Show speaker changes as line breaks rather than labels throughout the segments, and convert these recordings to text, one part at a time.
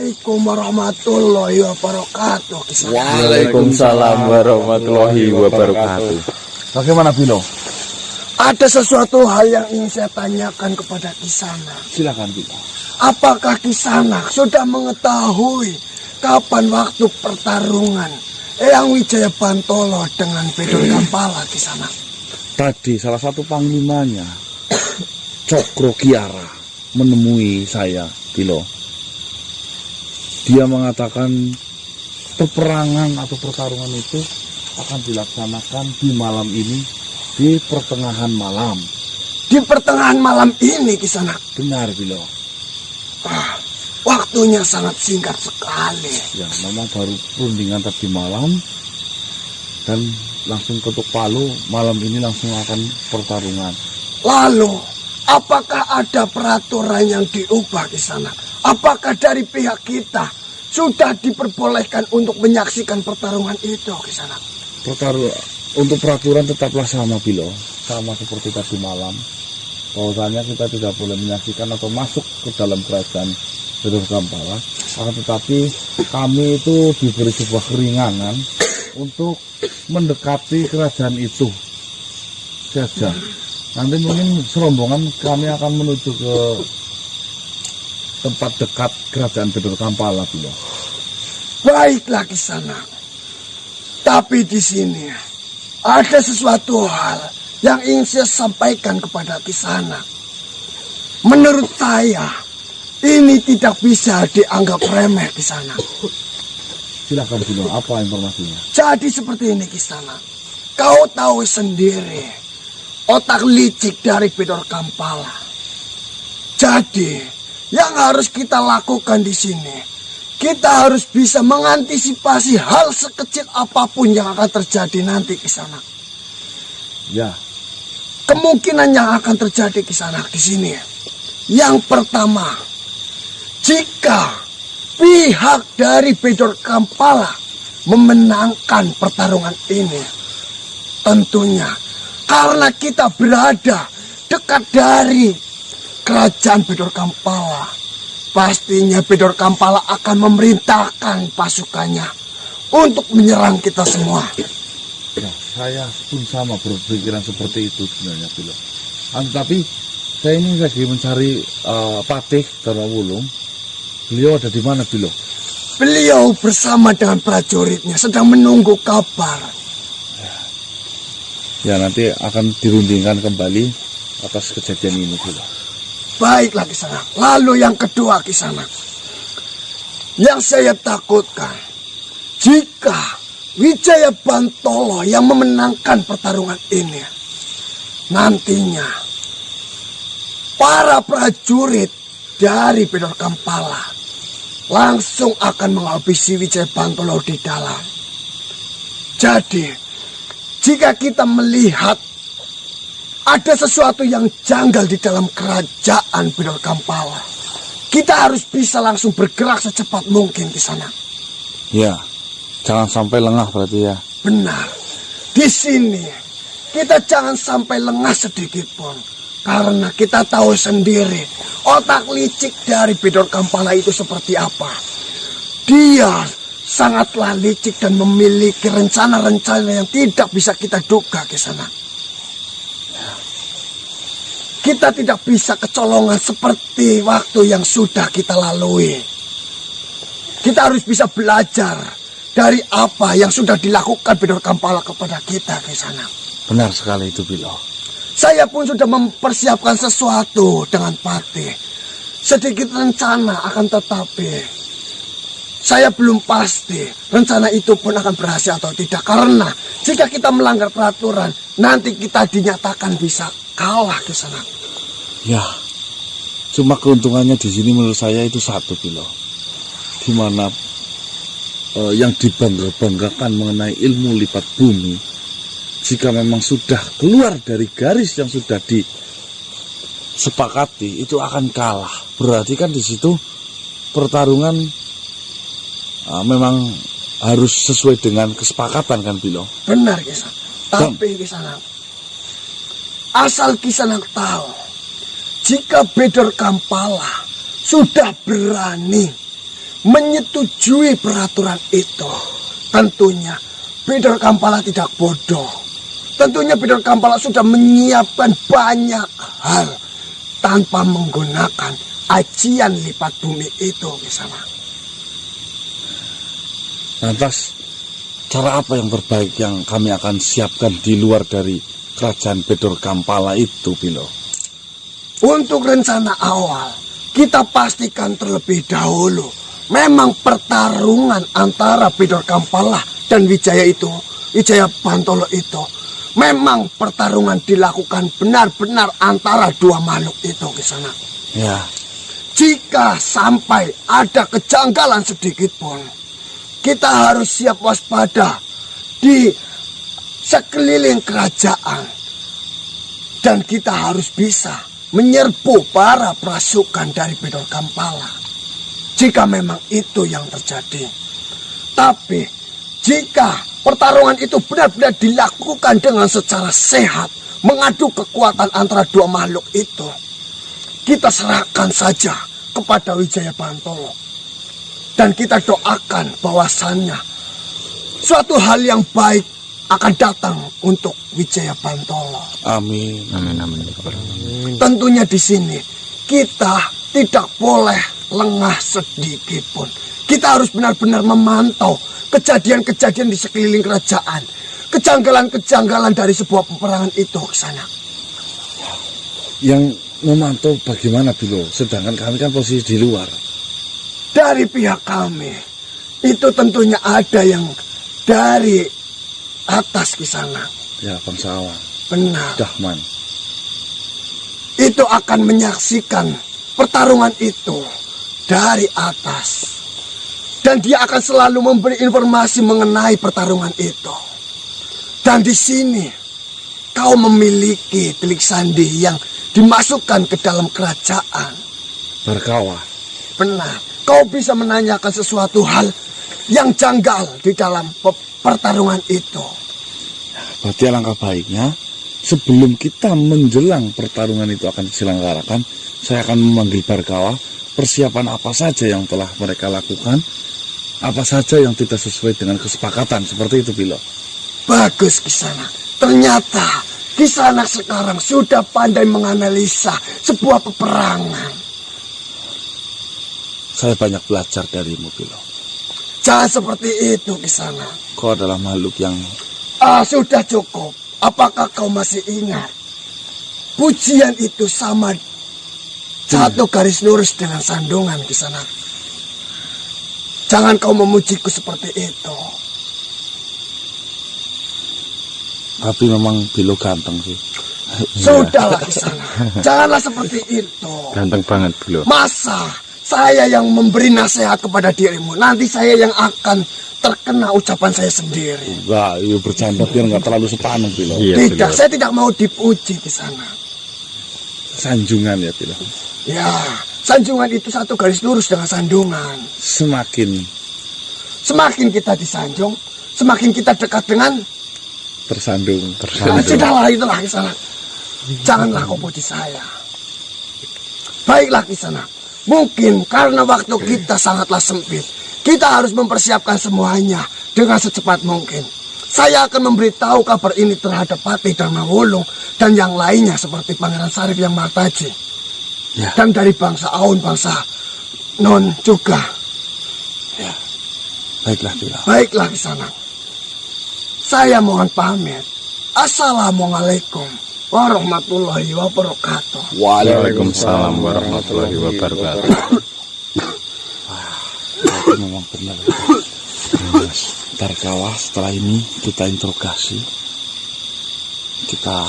Assalamualaikum warahmatullahi wabarakatuh.
Waalaikumsalam warahmatullahi wabarakatuh.
Bagaimana Bilo?
Ada sesuatu hal yang ingin saya tanyakan kepada Kisanak.
Silakan Bilo.
Apakah Kisanak sudah mengetahui kapan waktu pertarungan Eyang Wijaya Bantolo dengan Bedor Kampala, Kisanak?
Tadi salah satu panglimanya Cokro Kiara menemui saya, Bilo. Dia mengatakan peperangan atau pertarungan itu akan dilaksanakan di malam ini, di pertengahan malam.
Di pertengahan malam ini, Kisanak?
Benar, Bilo.
Waktunya sangat singkat sekali.
Ya, memang baru perundingan tadi malam dan langsung ketuk palu, malam ini langsung akan pertarungan.
Lalu, apakah ada peraturan yang diubah, Kisanak? Apakah dari pihak kita sudah diperbolehkan untuk menyaksikan pertarungan itu, Kisanak?
Untuk peraturan tetaplah sama, Bilo. Sama seperti tadi malam. Bahwasanya kita tidak boleh menyaksikan atau masuk ke dalam kerajaan Bedor Kampala. Akan tetapi kami itu diberi sebuah keringanan untuk mendekati kerajaan itu saja. Nanti mungkin serombongan kami akan menuju ke tempat dekat kerajaan Bedor Kampala, Bilo.
Baiklah, Kisanak. Tapi di sini ada sesuatu hal yang ingin saya sampaikan kepada Kisanak. Menurut saya, ini tidak bisa dianggap remeh, Kisanak.
Silakan, Bilo. Apa informasinya?
Jadi seperti ini, Kisanak. Kau tahu sendiri otak licik dari Bedor Kampala. Jadi yang harus kita lakukan di sini, kita harus bisa mengantisipasi hal sekecil apapun yang akan terjadi nanti, Kisanak.
Ya.
Kemungkinan yang akan terjadi, Kisanak, di sini. Yang pertama, jika pihak dari Bedor Kampala memenangkan pertarungan ini, tentunya karena kita berada dekat dari kerajaan Bedor Kampala, pastinya Bedor Kampala akan memerintahkan pasukannya untuk menyerang kita semua.
Ya, saya pun sama berpikiran seperti itu sebenarnya, Bilo. Tapi saya ini lagi mencari Patih Darmawulung. Beliau ada di mana, Bilo?
Beliau bersama dengan prajuritnya sedang menunggu kabar.
Ya, nanti akan dirundingkan kembali atas kejadian ini, Bilo.
Baiklah, Kisanak. Lalu yang kedua, Kisanak. Yang saya takutkan, jika Wijaya Bantolo yang memenangkan pertarungan ini, nantinya para prajurit dari Bedor Kampala langsung akan menghabisi Wijaya Bantolo di dalam. Jadi, jika kita melihat ada sesuatu yang janggal di dalam kerajaan Bedor Kampala, kita harus bisa langsung bergerak secepat mungkin di sana.
Ya, jangan sampai lengah berarti ya.
Benar. Di sini kita jangan sampai lengah sedikit pun, karena kita tahu sendiri otak licik dari Bedor Kampala itu seperti apa. Dia sangatlah licik dan memiliki rencana-rencana yang tidak bisa kita duga ke sana. Kita tidak bisa kecolongan seperti waktu yang sudah kita lalui. Kita harus bisa belajar dari apa yang sudah dilakukan Bedor Kampala kepada kita ke sana.
Benar sekali itu, Bilo.
Saya pun sudah mempersiapkan sesuatu dengan Patih. Sedikit rencana akan tetapi saya belum pasti rencana itu pun akan berhasil atau tidak. Karena jika kita melanggar peraturan, nanti kita dinyatakan bisa kalah ke sana.
Ya, cuma keuntungannya di sini menurut saya itu satu, Bilo. Di mana yang dibangga-banggakan mengenai ilmu lipat bumi, jika memang sudah keluar dari garis yang sudah disepakati, itu akan kalah. Berarti kan di situ pertarungan memang harus sesuai dengan kesepakatan kan, Bilo?
Benar, Kisanak. Tapi Kisanak, asal Kisanak tahu, jika Bedor Kampala sudah berani menyetujui peraturan itu. Tentunya Bidor Kampala tidak bodoh. Tentunya Bidor Kampala sudah menyiapkan banyak hal tanpa menggunakan ajian lipat bumi itu di sana.
Lantas, cara apa yang terbaik yang kami akan siapkan di luar dari kerajaan Bidor Kampala itu, Bilo?
Untuk rencana awal, kita pastikan terlebih dahulu memang pertarungan antara Bidor Kampala dan Wijaya Bantolo itu, memang pertarungan dilakukan benar-benar antara dua makhluk itu ke sana.
Ya.
Jika sampai ada kejanggalan sedikit pun, kita harus siap waspada di sekeliling kerajaan. Dan kita harus bisa menyerbu para pasukan dari Bidor Kampala jika memang itu yang terjadi. Tapi jika pertarungan itu benar-benar dilakukan dengan secara sehat, mengadu kekuatan antara dua makhluk itu, kita serahkan saja kepada Wijaya Bantolo. Dan kita doakan bahwasannya suatu hal yang baik akan datang untuk Wijaya Bantolo.
Amin.
Amin, amin.
Tentunya di sini kita tidak boleh lengah sedikit pun. Kita harus benar-benar memantau kejadian-kejadian di sekeliling kerajaan, kejanggalan-kejanggalan dari sebuah peperangan itu ke sana.
Yang memantau bagaimana, Bilo? Sedangkan kami kan posisi di luar.
Dari pihak kami, itu tentunya ada yang dari atas ke sana.
Ya, bangsawan.
Benar.
Dahman.
Itu akan menyaksikan pertarungan itu dari atas. Dan dia akan selalu memberi informasi mengenai pertarungan itu. Dan di sini, kau memiliki telik sandi yang dimasukkan ke dalam kerajaan.
Berkawah.
Benar. Kau bisa menanyakan sesuatu hal yang janggal di dalam pertarungan itu.
Berarti alangkah baiknya sebelum kita menjelang pertarungan itu akan diselenggarakan, saya akan memanggil Barkawa. Persiapan apa saja yang telah mereka lakukan, apa saja yang tidak sesuai dengan kesepakatan, seperti itu, Bilo.
Bagus Kisana. Ternyata Kisana sekarang sudah pandai menganalisa sebuah peperangan.
Saya banyak belajar darimu, Bilo.
Jangan seperti itu Kisana.
Kau adalah makhluk yang...
Sudah cukup. Apakah kau masih ingat? Pujian itu sama satu garis lurus dengan sandungan Kisana. Jangan kau memujiku seperti itu.
Tapi memang Bilo ganteng sih.
Sudahlah Kisana. Janganlah seperti itu.
Ganteng banget, Bilo.
Masa saya yang memberi nasihat kepada dirimu, nanti saya yang akan terkena ucapan saya sendiri.
Enggak, ya bercanda biar nggak terlalu sepaneng, Bilo.
Iya,
Tidak,
Bilo.
saya tidak mau dipuji di sana.
Sanjungan ya, Bilo.
Ya, sanjungan itu satu garis lurus dengan sandungan. Semakin kita disanjung, semakin kita dekat dengan
tersandung.
sudahlah itulah di sana. Janganlah kau puji saya. Baiklah di sana. Mungkin karena waktu kita sangatlah sempit, kita harus mempersiapkan semuanya dengan secepat mungkin. Saya akan memberitahu kabar ini terhadap Patih Dharmawulung dan yang lainnya seperti Pangeran Sarif yang Martaji.
Ya.
Dan dari bangsa Aun, bangsa Non juga.
Ya. Baiklah, Bilo.
Baiklah di sana. Saya mohon pamit. Assalamualaikum warahmatullahi wabarakatuh.
Waalaikumsalam warahmatullahi wabarakatuh.
Itu memang benar. Mas, Barkawa, setelah ini kita interogasi. Kita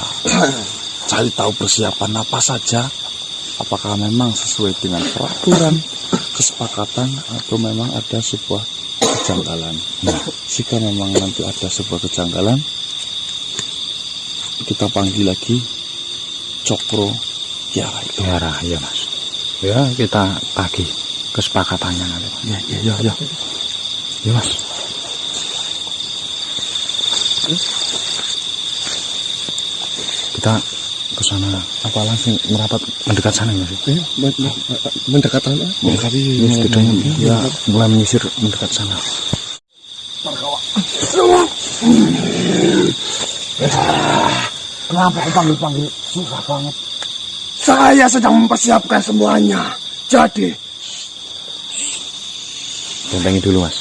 cari tahu persiapan apa saja. Apakah memang sesuai dengan peraturan, kesepakatan, atau memang ada sebuah kejanggalan. Nah, jika memang nanti ada sebuah kejanggalan, kita panggil lagi Cokro Kiara itu.
Kiara, ya Mas. Ya, kita tagih kesepakatannya nanti.
Ya.
Ya Mas. Kita ke sana apa langsung merapat mendekat sana nggak sih?
Iya, mendekat sana.
Mendekati
Ya, setidaknya ya mulai menyisir mendekat sana.
Kenapa kau panggil-panggil? Susah banget.
Saya sedang mempersiapkan semuanya. Jadi,
Bentengi dulu, Mas.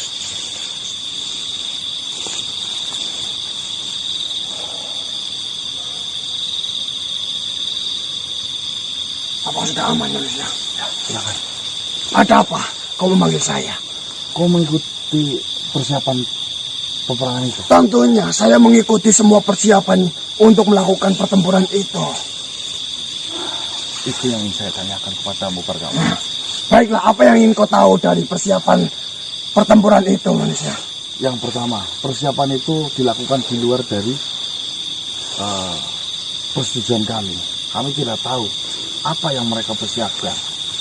apa sudah aman manusia?
Ya, silakan.
Ada apa? Kau memanggil saya?
Kau mengikuti persiapan peperangan itu?
Tentunya saya mengikuti semua persiapan untuk melakukan pertempuran itu.
Itu yang ingin saya tanyakan kepadamu, Pargawa.
Baiklah, apa yang ingin kau tahu dari persiapan pertempuran itu, manusia?
Yang pertama, persiapan itu dilakukan di luar dari persetujuan kami. Kami tidak tahu apa yang mereka persiapkan,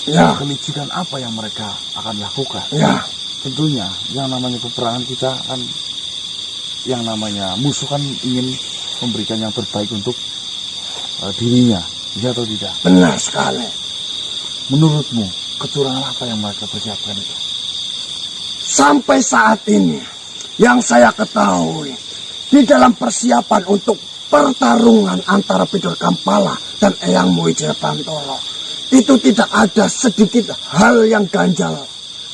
Ya,
kelicikan apa yang mereka akan lakukan.
ya,
Tentunya yang namanya peperangan kita kan, yang namanya musuh kan ingin memberikan yang terbaik untuk dirinya, ya atau tidak?
benar sekali.
Menurutmu kecurangan apa yang mereka persiapkan itu?
Sampai saat ini, yang saya ketahui, di dalam persiapan untuk pertarungan antara Pidur Kampala dan Eyang Wijaya Bantolo, itu tidak ada sedikit hal yang ganjal.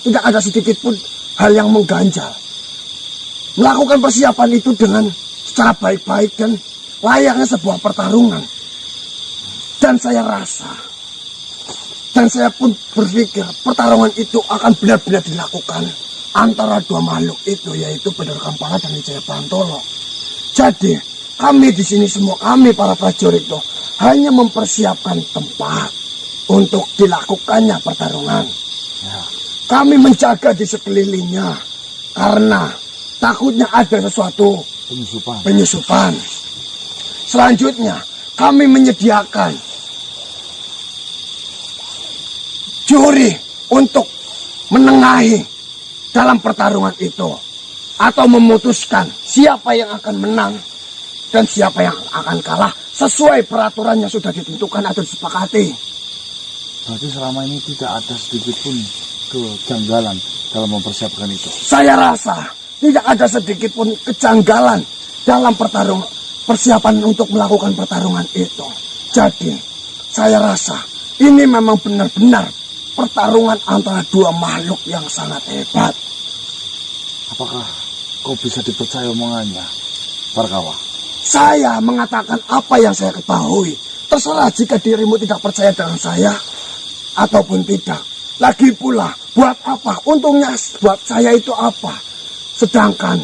Tidak ada sedikit pun hal yang mengganjal. Melakukan persiapan itu dengan secara baik-baik dan layaknya sebuah pertarungan. Dan saya rasa, dan saya pun berpikir pertarungan itu akan benar-benar dilakukan antara dua makhluk itu, yaitu Pidur Kampala dan Wijaya Bantolo. Jadi, kami di sini semua, kami para prajurit itu hanya mempersiapkan tempat untuk dilakukannya pertarungan.
Ya,
Kami menjaga di sekelilingnya karena takutnya ada sesuatu
penyusupan.
penyusupan. Selanjutnya, kami menyediakan juri untuk menengahi dalam pertarungan itu atau memutuskan siapa yang akan menang dan siapa yang akan kalah sesuai peraturan yang sudah ditentukan atau disepakati.
Berarti selama ini tidak ada sedikit pun kejanggalan dalam mempersiapkan itu.
Saya rasa tidak ada sedikit pun kejanggalan dalam persiapan untuk melakukan pertarungan itu. Jadi, saya rasa ini memang benar-benar pertarungan antara dua makhluk yang sangat hebat.
Apakah kau bisa dipercaya omongannya, Pargawa?
Saya mengatakan apa yang saya ketahui. Terserah jika dirimu tidak percaya dengan saya ataupun tidak. Lagi pula, buat apa? Untungnya buat saya itu apa? Sedangkan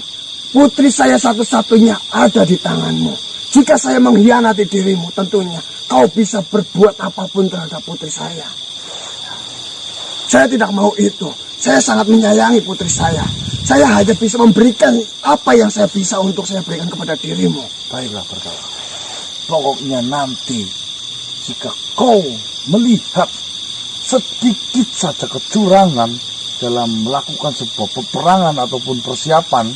putri saya satu-satunya ada di tanganmu. Jika saya mengkhianati dirimu, tentunya kau bisa berbuat apapun terhadap putri saya. Saya tidak mau itu. Saya sangat menyayangi putri saya. Saya hanya bisa memberikan apa yang saya bisa untuk saya berikan kepada dirimu.
Baiklah, Pargawa. Pokoknya nanti jika kau melihat sedikit saja kecurangan dalam melakukan sebuah peperangan ataupun persiapan,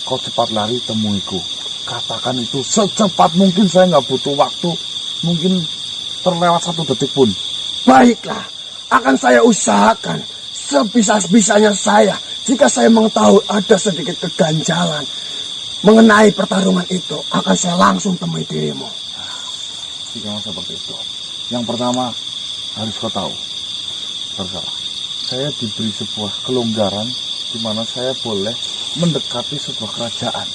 kau cepat lari temuiku. Katakan itu secepat mungkin, saya nggak butuh waktu, mungkin terlewat 1 detik pun.
Baiklah, akan saya usahakan sebisa-bisanya saya. Jika saya mengetahui ada sedikit keganjalan mengenai pertarungan itu, akan saya langsung temui dirimu.
Jika seperti itu, yang pertama harus kau tahu, Pargawa, saya diberi sebuah kelonggaran di mana saya boleh mendekati sebuah kerajaan,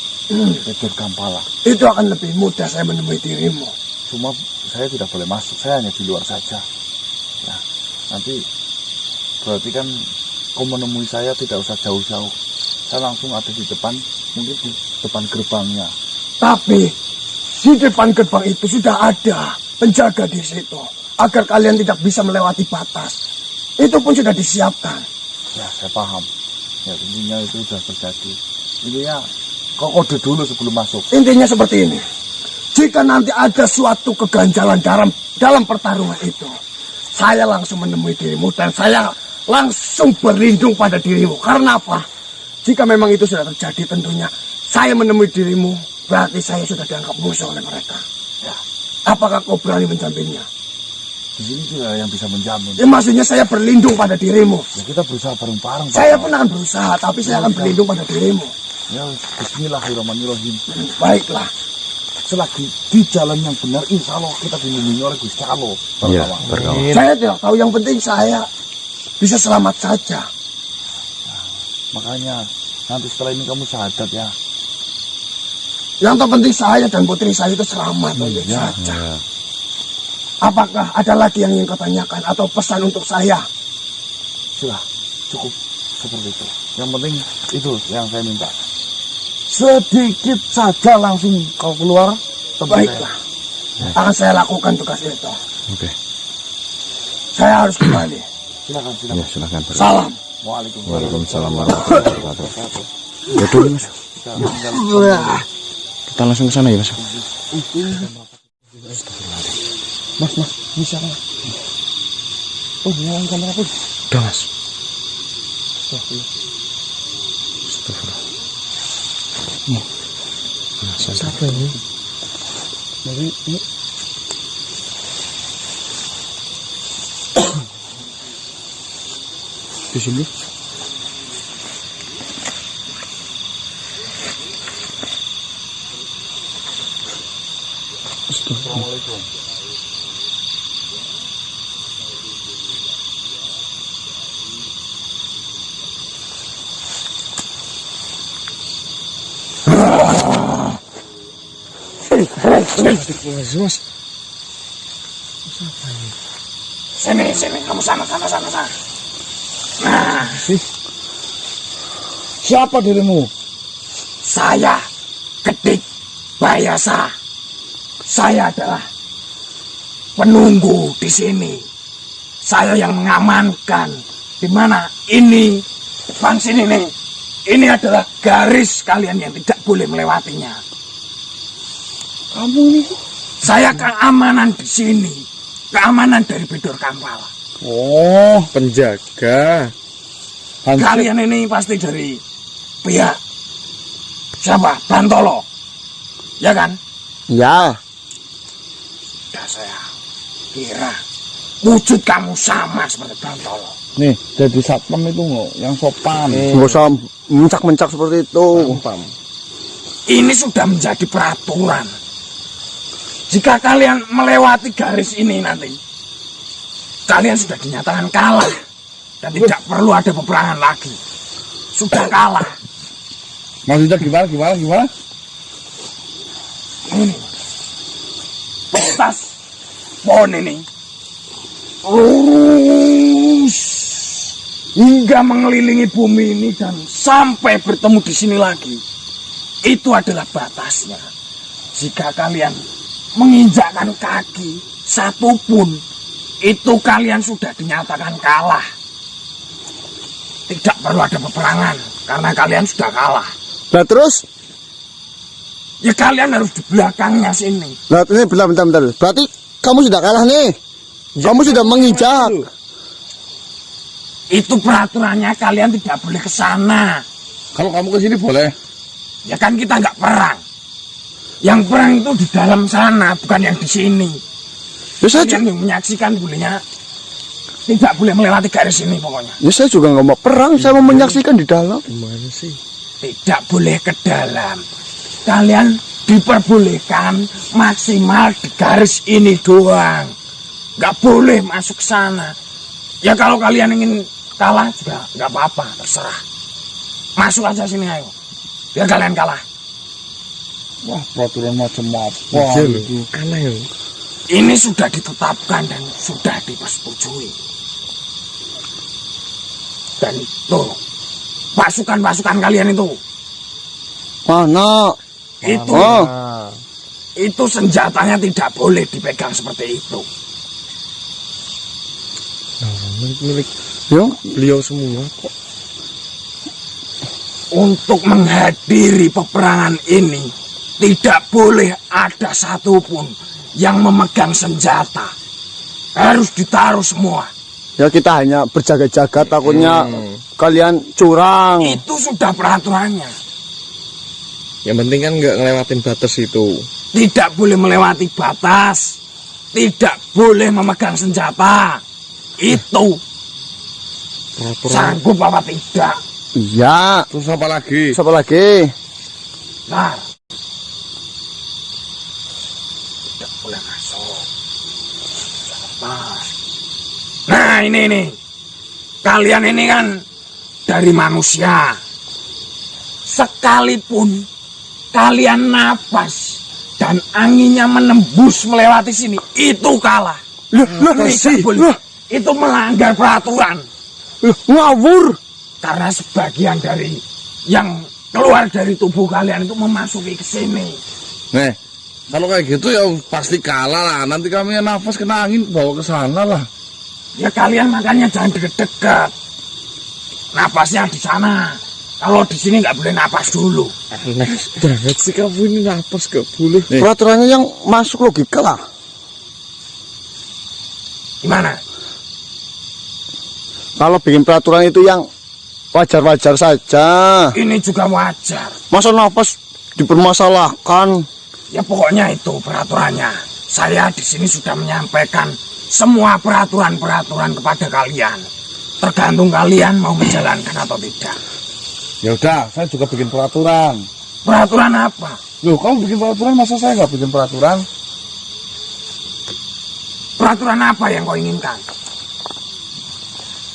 Pidur Kampala.
Itu akan lebih mudah saya menemui dirimu.
Cuma saya tidak boleh masuk, saya hanya di luar saja. Ya, nanti berarti kan kau menemui saya tidak usah jauh-jauh. Saya langsung ada di depan, mungkin di depan gerbangnya.
Tapi di depan gerbang itu sudah ada penjaga di situ agar kalian tidak bisa melewati batas. Itu pun sudah disiapkan.
Ya, saya paham. Ya, intinya itu sudah terjadi. Intinya kau kode dulu sebelum masuk.
Intinya seperti ini. Jika nanti ada suatu keganjalan dalam pertarungan itu, saya langsung menemui dirimu dan saya langsung berlindung pada dirimu. Karena apa? Jika memang itu sudah terjadi, tentunya saya menemui dirimu, berarti saya sudah dianggap musuh oleh mereka.
Ya,
Apakah kau berani menjaminnya?
Di sini tidak ada yang bisa menjamin.
Ya maksudnya saya berlindung pada dirimu.
Ya kita berusaha bareng-bareng.
Saya pun akan berusaha, tapi saya akan berlindung pada dirimu.
Ya bismillahirrahmanirrahim.
Baiklah.
Selagi di jalan yang benar, insya Allah kita dilindungi oleh Gusti Allah.
Iya, berkawan.
Saya tidak tahu, yang penting saya bisa selamat saja.
Makanya nanti setelah ini kamu syahadat ya.
Yang terpenting saya dan putri saya itu selamat saja.
Ya.
Apakah ada lagi yang ingin kau tanyakan atau pesan untuk saya?
Sudah cukup seperti itu. Yang penting itu yang saya minta. Sedikit saja langsung kau keluar.
Baiklah. Akan saya lakukan tugas itu.
Oke.
Saya harus kembali.
Silakan.
Ya, silakan.
Salam.
Waalaikumsalam warahmatullahi wabarakatuh. Ya dulu Mas. Kita langsung ke sana ya Mas.
Mas, ini siapa? Oh, nyalain kamera pun.
Udah Mas. Astagfirullah.
Siapa ini? Ini.
Di sini.
Assalamualaikum.
Mas.
Sini, kamu sana. Nah,
Siapa dirimu?
saya Kedik Bayasa. Saya adalah penunggu di sini. Saya yang mengamankan. Di mana ini, bang sini nih. Ini adalah garis kalian yang tidak boleh melewatinya.
Kamu ini?
Saya keamanan di sini. Keamanan dari Bedor Kampala.
Oh, penjaga.
Kalian ini pasti dari pihak siapa? Bantolo. Ya kan?
Ya.
Ya saya kira wujud kamu sama seperti Bantolo.
Nih, jadi satpam itu nggak yang sopan.
Nggak usah mencak-mencak seperti itu.
Sopan.
Ini sudah menjadi peraturan. Jika kalian melewati garis ini nanti, kalian sudah dinyatakan kalah. Dan tidak perlu ada peperangan lagi. Sudah kalah.
Maksudnya gimana?
Ini. Batas pohon ini. Lurus. Hingga mengelilingi bumi ini dan sampai bertemu di sini lagi. Itu adalah batasnya. Jika kalian menginjakkan kaki satupun, itu kalian sudah dinyatakan kalah. Tidak perlu ada peperangan karena kalian sudah kalah.
Nah terus?
Ya kalian harus di belakangnya sini.
Nah ini bentar. Berarti kamu sudah kalah nih. Kamu sudah menginjak.
Itu peraturannya, kalian tidak boleh ke sana.
Kalau kamu ke sini boleh.
Ya kan kita nggak perang. Yang perang itu di dalam sana, bukan yang di sini.
Ya saya,
Kalian yang menyaksikan bolehnya tidak boleh melewati garis ini pokoknya.
ya saya juga nggak mau perang, saya mau menyaksikan di dalam.
Gimana sih?
Tidak boleh ke dalam. Kalian diperbolehkan maksimal di garis ini doang. Nggak boleh masuk sana. Ya kalau kalian ingin kalah juga nggak apa-apa, terserah. Masuk aja sini ayo. Biar kalian kalah.
Wah, peraturan macam apa?
Aneh.
Ini sudah ditetapkan dan sudah dipersetujui. Dan tuh, pasukan-pasukan kalian itu.
Mana?
Itu,
Oh.
itu senjatanya tidak boleh dipegang seperti itu.
Milik
Yo,
beliau semua kok.
Untuk menghadiri peperangan ini, tidak boleh ada satupun yang memegang senjata. Harus ditaruh semua.
ya kita hanya berjaga-jaga takutnya kalian curang.
Itu sudah peraturannya.
Yang penting kan nggak ngelewatin batas itu. tidak boleh melewati batas, tidak boleh memegang senjata. Itu sanggup apa tidak?
Iya.
Terus apa lagi?
Siapa lagi?
Nah, tidak boleh masuk. Nah, ini kalian ini kan dari manusia. Sekalipun kalian napas dan anginnya menembus melewati sini, itu kalah. Itu melanggar peraturan.
Ngawur.
Karena sebagian dari yang keluar dari tubuh kalian itu memasuki ke sini.
Nih, kalau kayak gitu ya pasti kalah lah. Nanti kami yang nafas kena angin bawa ke sana lah.
Ya kalian makanya jangan deket-deket. Napasnya di sana. Kalau di sini nggak boleh napas dulu.
Aneh banget sih kamu ini nafas gak boleh.
Peraturannya yang masuk logika lah.
Gimana?
Kalau bikin peraturan itu yang wajar-wajar saja.
Ini juga wajar.
Masa nafas dipermasalahkan?
Ya pokoknya itu peraturannya. Saya di sini sudah menyampaikan semua peraturan-peraturan kepada kalian. Tergantung kalian mau menjalankan atau tidak.
Ya udah, saya juga bikin peraturan.
Peraturan apa?
Loh, kamu bikin peraturan, masa saya nggak bikin peraturan?
Peraturan apa yang kau inginkan?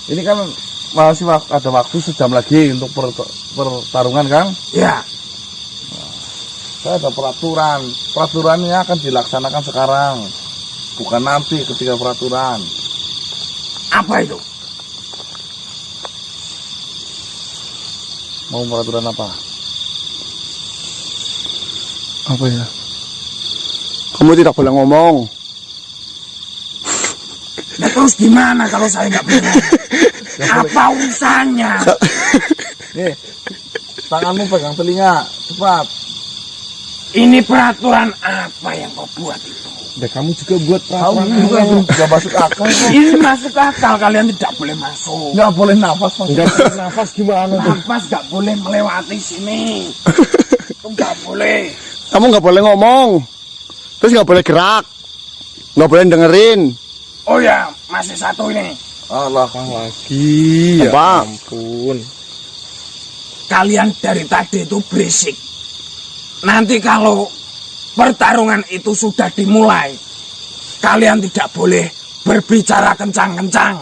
Ini kan masih ada waktu sejam lagi untuk pertarungan kan?
Ya.
Saya ada peraturan. Peraturannya akan dilaksanakan sekarang, bukan nanti ketika peraturan.
Apa itu?
Mau peraturan apa?
Apa ya? Kamu tidak boleh ngomong.
Ya terus gimana kalau saya nggak boleh ngomong? Apa urusannya?
Nih, tanganmu pegang telinga, cepat.
Ini peraturan apa yang kau buat itu?
Ya kamu juga buat peraturan juga nggak masuk akal kok.
Ini masuk akal, kalian tidak boleh masuk.
Nggak boleh nafas, Mas. Nggak boleh nafas gimana tuh?
Nafas nggak boleh melewati sini. Itu nggak boleh.
Kamu nggak boleh ngomong. Terus nggak boleh gerak. Nggak boleh dengerin.
Oh ya, masih satu ini.
Allah lagi. Ya
Apa?
ampun.
Kalian dari tadi itu berisik. Nanti kalau pertarungan itu sudah dimulai, kalian tidak boleh berbicara kencang-kencang.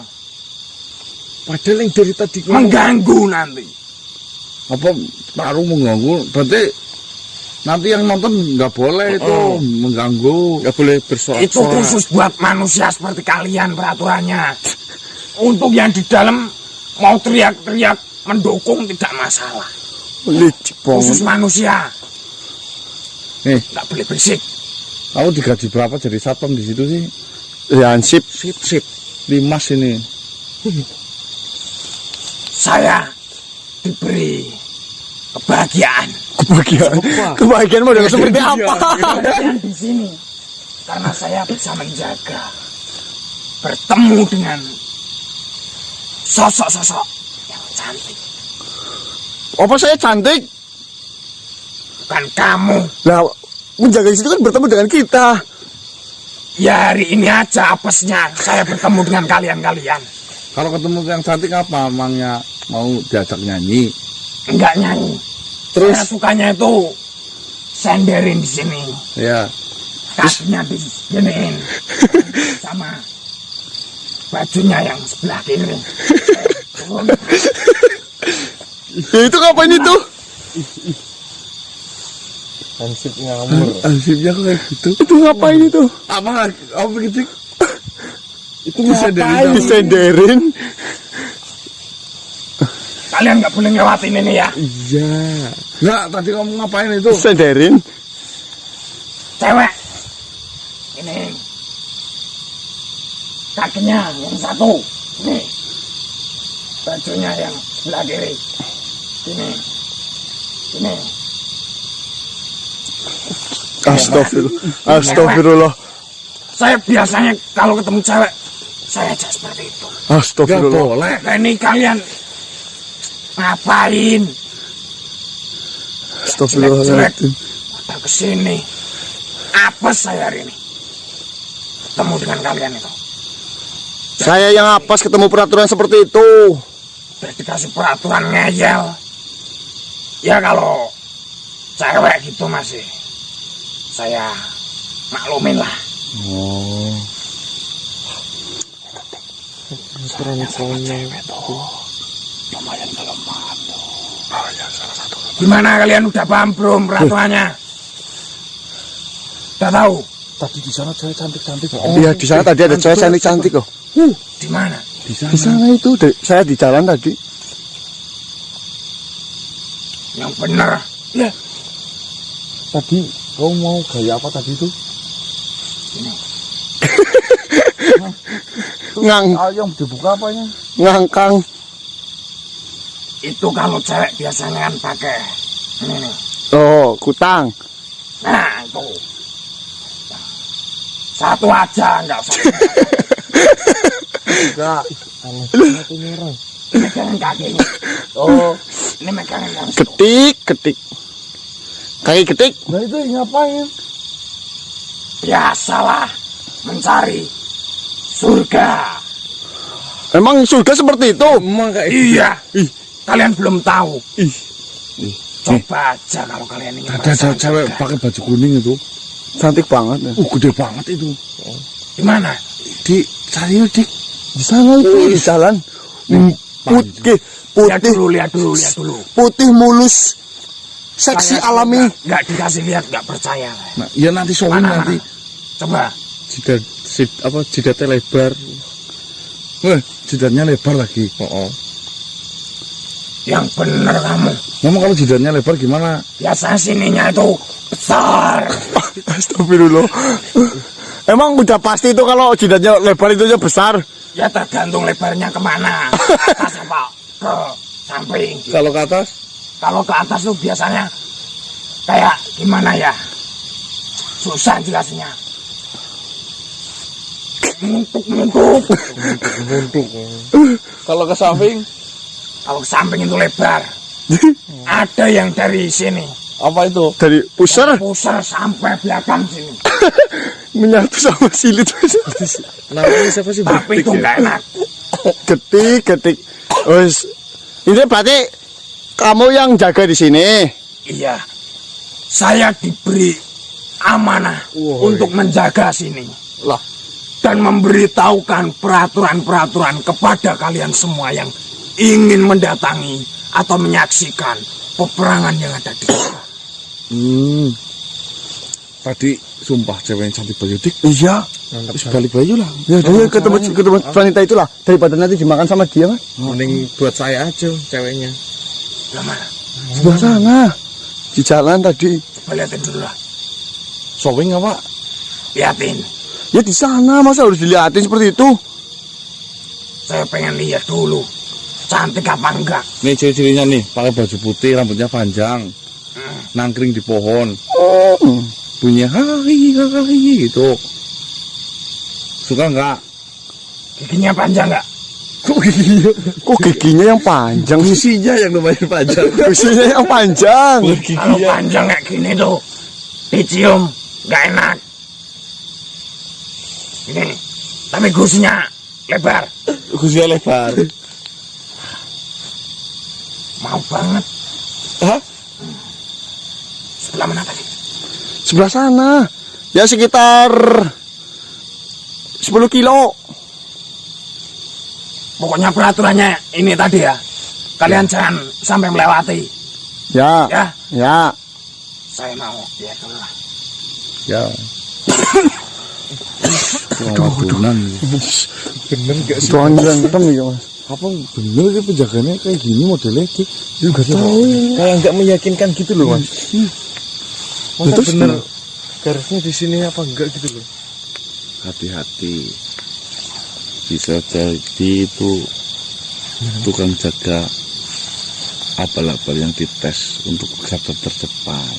Padahal yang dari tadi
Mengganggu nanti.
apa taruh mengganggu? Berarti nanti yang nonton nggak boleh itu mengganggu. Nggak boleh bersorak-sorak.
Itu khusus buat manusia seperti kalian peraturannya. Untuk yang di dalam mau teriak-teriak mendukung tidak masalah.
Licik
Khusus manusia.
Nih,
Nggak boleh berisik.
kamu digaji berapa jadi satpam di situ sih?
ya ansip.
Sip. Limas ini.
Saya diberi kebahagiaan.
Kebahagiaan model seperti apa?
Kebahagiaan di sini karena saya bisa menjaga, bertemu dengan sosok-sosok yang cantik.
Apa saya cantik?
Bukan kamu.
Lah, menjaga di situ kan bertemu dengan kita.
Ya hari ini aja apesnya saya bertemu dengan kalian-kalian.
Kalau ketemu yang cantik apa emangnya mau diajak nyanyi?
Enggak nyanyi.
Terus?
Saya sukanya itu senderin di sini.
Ya.
Kakinya diginiin. Sama bajunya yang sebelah kiri. Turun.
Ya itu ngapain itu?
Ansip ngamur. Ansipnya kok kayak gitu.
Itu ngapain itu?
Apa begitu? Itu
Ngapain disenderin?
Kalian nggak boleh ngelewatin ini ya.
Iya. Nggak, tadi kamu ngapain itu?
Disenderin?
Cewek. Ini. Kakinya yang satu. Ini. Bajunya yang sebelah kiri. Ini. Ini.
Astagfirullah.
Saya biasanya kalau ketemu cewek, saya aja seperti itu.
Nggak
Astagfirullah.
boleh.
Nah, ini kalian ngapain?
Astagfirullahaladzim.
Pada kesini. apes saya hari ini ketemu dengan kalian itu.
Saya yang apes ketemu peraturan seperti itu.
Udah dikasih peraturan ngeyel. Ya kalau cewek gitu masih saya maklumin lah.
Oh.
Lumayan kelemahan tuh. Oh ya, salah satu. Gimana kalian udah paham belum peraturannya? Udah tahu?
Tadi di sana cewek cantik-cantik.
Iya, di sana tadi ada cewek cantik-cantik kok.
Di mana?
Di sana.
Di sana itu, saya di jalan tadi.
Yang bener. Ya,
Tadi kau mau gaya apa tadi itu?
ini.
Ayam dibuka apanya?
Ngangkang.
Itu kalau cewek biasanya kan pakai ini nih.
Oh, kutang.
Nah, itu. Satu aja, enggak usah.
Enggak.
Megangin kakinya.
Oh,
Ini megangin kaki.
Ketik. Kaki ketik.
nah itu ngapain?
Biasalah mencari surga.
Emang surga seperti itu?
Emang kayak
Iya. Kalian belum tahu.
Ih.
Coba aja kalau kalian ingin
Ada
merasakan
cewek
surga.
pakai baju kuning itu.
Cantik banget ya.
Gede banget itu.
Di mana?
Di serius dik.
Di sana itu di jalan. Putih,
Lihat
putih,
dulu.
putih mulus. Seksi
Saya
alami.
Nggak dikasih lihat, nggak percaya.
Nah, ya nanti showing
Mana,
nanti.
Coba.
Jidatnya lebar. Jidatnya lebar lagi. Oh.
Yang bener kamu.
Memang kalau jidatnya lebar gimana?
Biasanya sininya itu besar.
Astagfirullah. Emang udah pasti itu kalau jidatnya lebar itu aja besar.
Ya tergantung lebarnya kemana. Atas apa? Ke samping.
Kalau ke atas?
Kalau ke atas tuh biasanya kayak gimana ya? Susah jelasinnya. Muntuk.
Kalau ke samping?
Kalau ke samping itu lebar. Ada yang dari sini.
Apa itu?
Dari pusar
Pusar sampai belakang sini.
menyatu sama silit.
Namanya siapa sih?
Tapi itu nggak enak.
Ketik. Wes. Ini berarti kamu yang jaga di sini.
Iya. Saya diberi amanah untuk menjaga sini.
Lah.
Dan memberitahukan peraturan-peraturan kepada kalian semua yang ingin mendatangi atau menyaksikan peperangan yang ada di sana.
Tadi sumpah cewek yang cantik baju dik.
Iya.
Terus balik baju lah.
Ya dia ketemu wanita itulah daripada nanti dimakan sama dia kan.
Mending buat saya aja ceweknya.
Lah mana?
Sebelah sana. Di jalan tadi.
Coba liatin dulu lah.
Showing apa?
Liatin.
Ya di sana, masa harus dilihatin seperti itu?
Saya pengen lihat dulu. Cantik apa enggak?
Nih cewek-ceweknya nih pakai baju putih, rambutnya panjang, nangkring di pohon, bunyi hai gitu. Suka nggak?
Giginya panjang enggak?
Kok giginya yang panjang sih?
Gusinya yang lumayan panjang.
Gusinya yang panjang.
Kalau panjang kayak gini tuh dicium nggak enak. Ini, tapi gusinya lebar.
Gusinya lebar.
Mau banget.
Hah?
Sebelah mana tadi?
Sebelah sana. Ya sekitar 10 kilo.
Pokoknya peraturannya ini tadi ya. Kalian jangan sampai melewati.
Ya.
Ya.
Ya.
Saya mau lihat dulu lah.
Ya. Wadunan.
Bener gak sih? Tuhan berantem ya mas.
Apa bener sih penjaganya kayak gini modelnya dik?
Juga tahu.
Kayak nggak meyakinkan gitu loh mas. Masa
Terus
bener garisnya di sini apa enggak gitu loh?
Hati-hati. Bisa jadi itu tukang jaga abal-abal yang dites untuk sabar terdepan.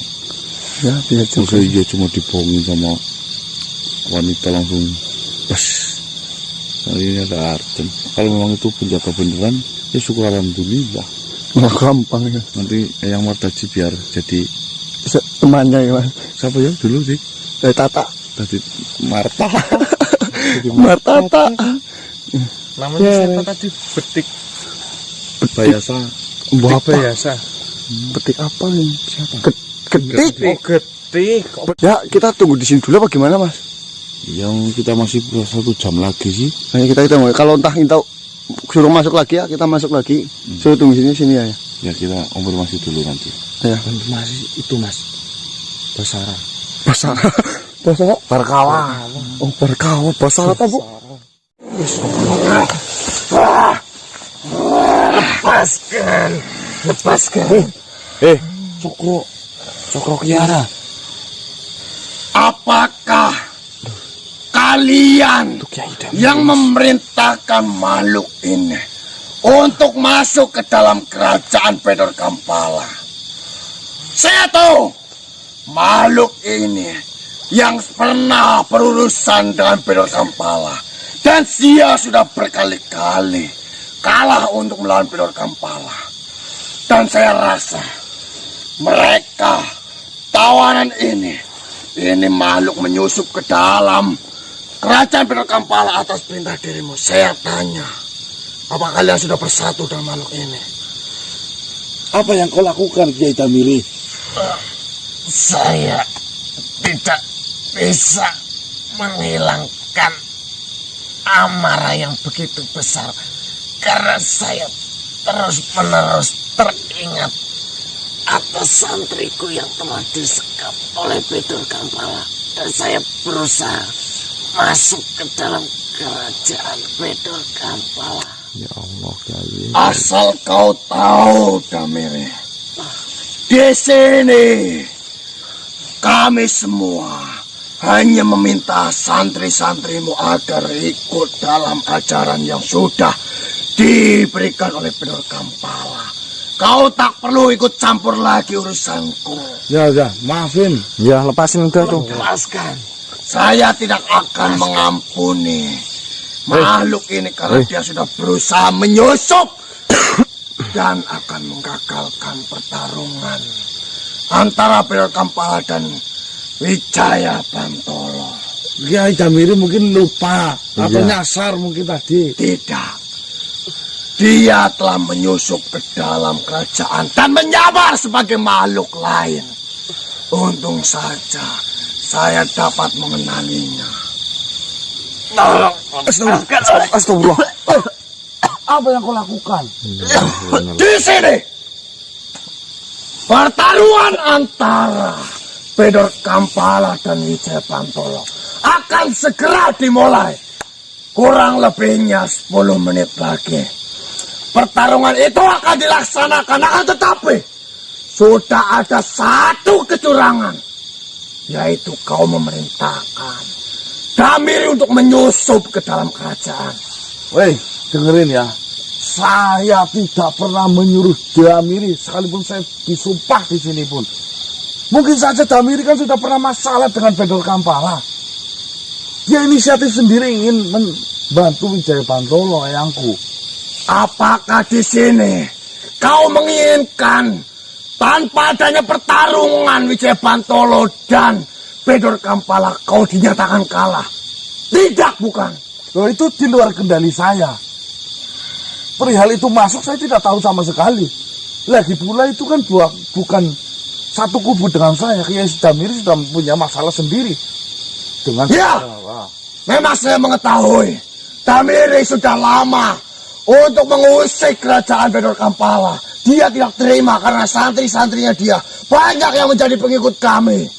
Ya biar
Masa iya cuma dibohongin sama wanita langsung pas. Nah, ini ada arten. Kalau memang itu penjaga beneran, ya syukur alhamdulillah.
nggak gampang ya.
Nanti yang Mardaji biar jadi
Temannya ya mas.
siapa ya dulu sih?
Tata.
Tadi Marta.
Martata.
Namanya siapa tadi? Betik
Bayasa.
Mbah apa?
biasa.
Petik apa ini?
Siapa?
Ketik.
Oh, getik.
Ya, kita tunggu di sini dulu apa gimana, Mas?
Yang kita masih 1 jam lagi sih.
Nah, kita mau kalau entah kita suruh masuk lagi ya, kita masuk lagi. Suruh tunggu sini ya.
Ya kita konfirmasi dulu nanti.
Ya.
Masih itu Mas. Basara.
Basara. Basara.
Berkawa.
Oh, berkawa. Basara apa, Bu?
Lepaskan.
Cokro Kiara.
Apakah kalian yang memerintahkan makhluk ini untuk masuk ke dalam kerajaan Bedor Kampala? Saya tahu makhluk ini yang pernah berurusan dengan Bedor Kampala, dan dia sudah berkali-kali kalah untuk melawan Bedor Kampala. Dan saya rasa mereka tawanan ini makhluk menyusup ke dalam kerajaan Bedor Kampala atas perintah dirimu. Saya tanya, apa kalian sudah bersatu dengan makhluk ini?
Apa yang kau lakukan, Kiai Damiri?
Saya tidak bisa menghilangkan amarah yang begitu besar karena saya terus-menerus teringat atas santriku yang telah disekap oleh Bedor Kampala, dan saya berusaha masuk ke dalam kerajaan Bedor Kampala.
Ya Allah, Kiai.
Asal kau tahu, Damiri, di sini kami semua hanya meminta santri-santrimu agar ikut dalam ajaran yang sudah diberikan oleh Bedor Kampala. Kau tak perlu ikut campur lagi urusanku.
Ya, maafin.
Ya, lepasin udah tuh.
Lepaskan.
Saya tidak akan mengampuni makhluk ini karena dia sudah berusaha menyusup dan akan menggagalkan pertarungan antara Bedor Kampala dan Wijaya Bantolo.
Kiai Damiri mungkin lupa atau nyasar mungkin tadi.
Tidak. Dia telah menyusup ke dalam kerajaan dan menyamar sebagai makhluk lain. Untung saja saya dapat mengenalinya.
Astagfirullah.
Apa yang kau lakukan?
Di sini pertarungan antara Bedor Kampala dan Wijaya Bantolo akan segera dimulai. Kurang lebihnya 10 menit lagi. Pertarungan itu akan dilaksanakan, akan tetapi sudah ada satu kecurangan, yaitu kau memerintahkan Damiri untuk menyusup ke dalam kerajaan.
Woi, dengerin ya. Saya tidak pernah menyuruh Damiri, sekalipun saya disumpah di sini pun. Mungkin saja Damiri kan sudah pernah masalah dengan Bedor Kampala. Dia inisiatif sendiri ingin membantu Wijaya Bantolo, ayangku.
Apakah di sini kau menginginkan tanpa adanya pertarungan Wijaya Bantolo dan Bedor Kampala kau dinyatakan kalah? Tidak, bukan.
Loh, itu di luar kendali saya. Perihal itu masuk saya tidak tahu sama sekali. Lagi pula itu kan bukan satu kubu dengan saya. Kiai Damiri sudah punya masalah sendiri dengan
Ya, memang saya mengetahui Damiri sudah lama untuk mengusik kerajaan Bedor Kampala. Dia tidak terima karena santri-santrinya dia banyak yang menjadi pengikut kami.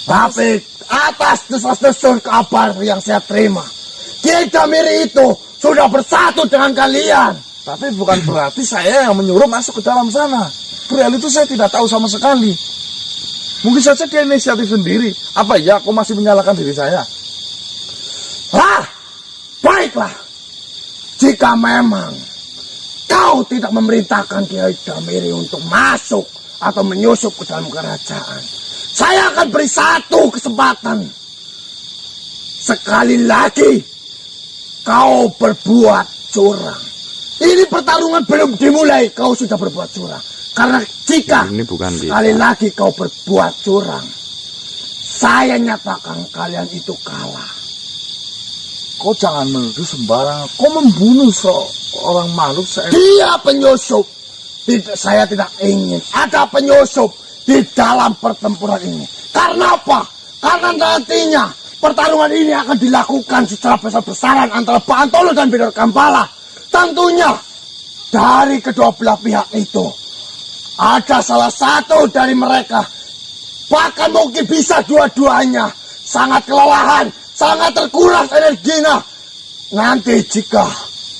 Tapi atas desas-desus kabar yang saya terima, Kiai Damiri itu sudah bersatu dengan kalian.
Tapi bukan berarti saya yang menyuruh masuk ke dalam sana. Perihal itu saya tidak tahu sama sekali. Mungkin saja dia inisiatif sendiri. Apa ya, aku masih menyalahkan diri saya?
Baiklah. Jika memang kau tidak memerintahkan Kiai Damiri untuk masuk atau menyusup ke dalam kerajaan, saya akan beri satu kesempatan. Sekali lagi kau berbuat curang. Ini pertarungan belum dimulai, kau sudah berbuat curang. Karena jika
Ini bukan
sekali lagi kau berbuat curang, saya nyatakan kalian itu kalah.
Kau jangan menuduh sembarangan. Kau membunuh seorang makhluk
Dia penyusup. Saya tidak ingin ada penyusup di dalam pertempuran ini. Karena apa? Karena nantinya pertarungan ini akan dilakukan secara besar-besaran antara Bantolo dan Bidor Kambala. Tentunya dari kedua belah pihak itu ada salah satu dari mereka, bahkan mungkin bisa dua-duanya, sangat kelelahan, sangat terkuras energinya. Nanti jika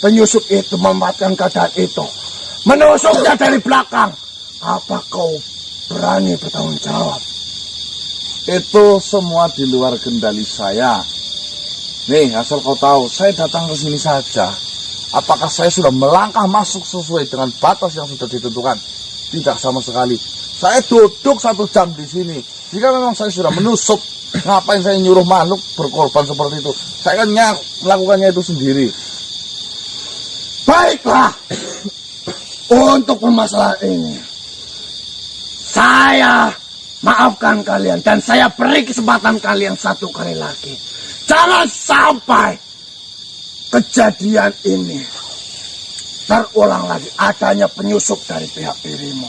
penyusup itu memanfaatkan keadaan itu, menusuknya dari belakang, apa kau berani bertanggung jawab?
itu semua di luar kendali saya. Nih, asal kau tahu, saya datang ke sini saja. Apakah saya sudah melangkah masuk sesuai dengan batas yang sudah ditentukan? Tidak sama sekali. Saya duduk 1 jam di sini. Jika memang saya sudah menusuk, ngapain saya nyuruh makhluk berkorban seperti itu? Saya kan melakukannya itu sendiri.
Baiklah, untuk permasalahan ini, saya maafkan kalian dan saya beri kesempatan kalian 1 kali lagi. Jangan sampai kejadian ini terulang lagi, adanya penyusup dari pihak dirimu.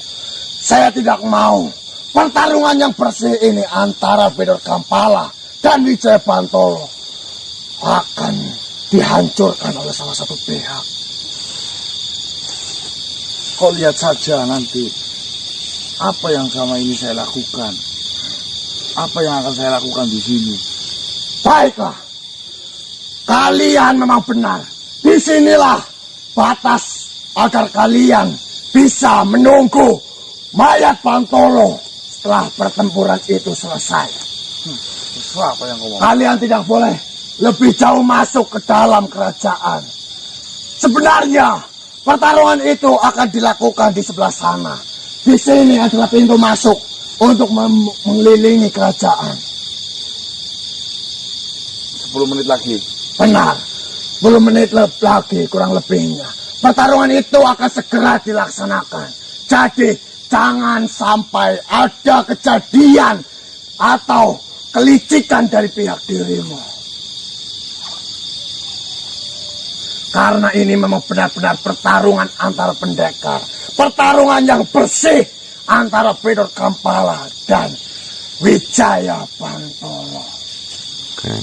Saya tidak mau pertarungan yang bersih ini antara Bidor Kambala dan Wijaya Bantolo akan dihancurkan oleh salah satu pihak.
Kau lihat saja nanti apa yang sama ini saya lakukan. Apa yang akan saya lakukan di sini.
Baiklah, kalian memang benar. Disinilah batas agar kalian bisa menunggu mayat Bantolo setelah pertempuran itu selesai.
Terserah apa yang kau mau.
Kalian tidak boleh lebih jauh masuk ke dalam kerajaan. Sebenarnya pertarungan itu akan dilakukan di sebelah sana. Di sini adalah pintu masuk untuk mengelilingi kerajaan.
10 menit lagi.
Benar, 10 menit lagi kurang lebihnya. Pertarungan itu akan segera dilaksanakan. Jadi jangan sampai ada kejadian atau kelicikan dari pihak dirimu. Karena ini memang benar-benar pertarungan antara pendekar. Pertarungan yang bersih antara Bidor Kambala dan Wijaya Bantolo.
Oke.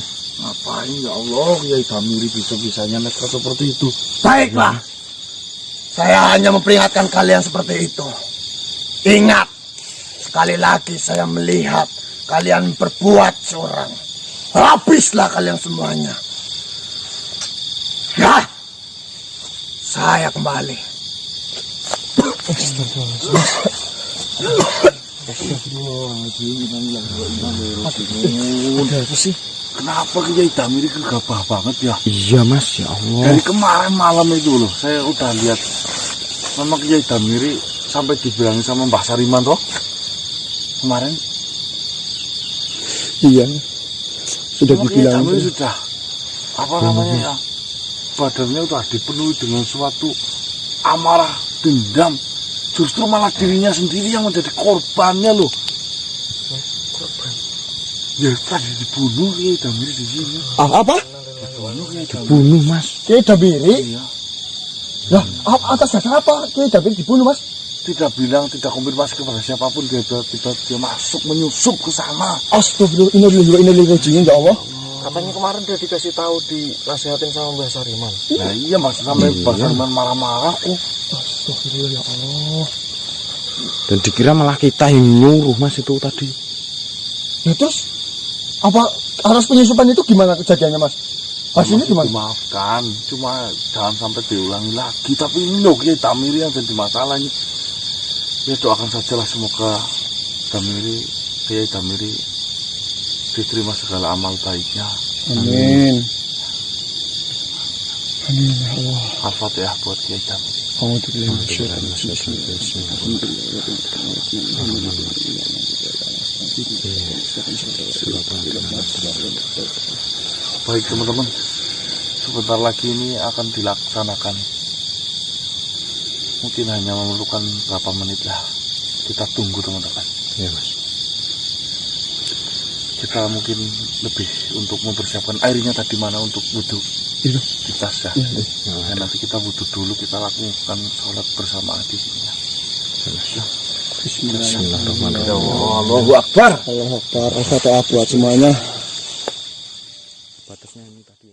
Ngapain ya Allah, Kiai Damiri bisa-bisanya nekat seperti itu.
Baiklah, saya hanya memperingatkan kalian seperti itu. Ingat, sekali lagi saya melihat kalian berbuat curang. Habislah kalian semuanya. Ya, saya kembali.
Udah apa sih?
Kenapa Kiai Damiri gegabah banget ya?
Iya mas, ya Allah.
Dari kemarin malam itu loh, saya udah lihat memang Kiai Damiri sampai dibilangin sama Mbah Sariman toh kemarin.
Iya. Sudah
Memang Kiai
dibilang.
Damiri sudah apa namanya ya? Badannya udah dipenuhi dengan suatu amarah, dendam. Justru malah dirinya sendiri yang menjadi korbannya loh.
Korban.
Ya tadi dibunuh Kiai Damiri di sini.
Apa?
Dibunuh Kiai Damiri.
Bunuh mas.
Kiai Damiri?
Iya.
Lah, atas dasar apa Kiai Damiri dibunuh, Mas?
Tidak bilang, tidak konfirmasi kepada siapapun, dia masuk menyusup ke sana.
Astagfirullah, innalillahi ya Allah.
Katanya kemarin udah dikasih tahu dinasihatin sama Mbah Sariman.
Nah iya mas, sampai Mbah Sariman marah-marah kok.
Astagfirullah ya Allah.
Dan dikira malah kita yang nyuruh mas itu tadi.
Nah terus apa atas penyusupan itu gimana kejadiannya, Mas? Hasilnya
Masih
gimana?
dimaafkan, cuma jangan sampai diulangi lagi. Tapi ini loh Kiai Damiri yang jadi masalahnya. Ya doakan sajalah semoga Kiai Damiri diterima segala amal baiknya.
Amin. Amin ya Allah.
Al-Fatihah buat Kiai Damiri. Baik teman-teman, sebentar lagi ini akan dilaksanakan. Mungkin hanya memerlukan berapa menit lah. Kita tunggu teman-teman.
Iya mas.
kita mungkin lebih untuk mempersiapkan airnya tadi mana untuk wudhu di tas ya. Dan nanti kita wudhu dulu, kita lakukan sholat bersamaan di sini ya.
Bismillahirrahmanirrahim.
Allahu Akbar.
Allah Akbar. Al-Fatihah buat semuanya.
Batasnya ini tadi.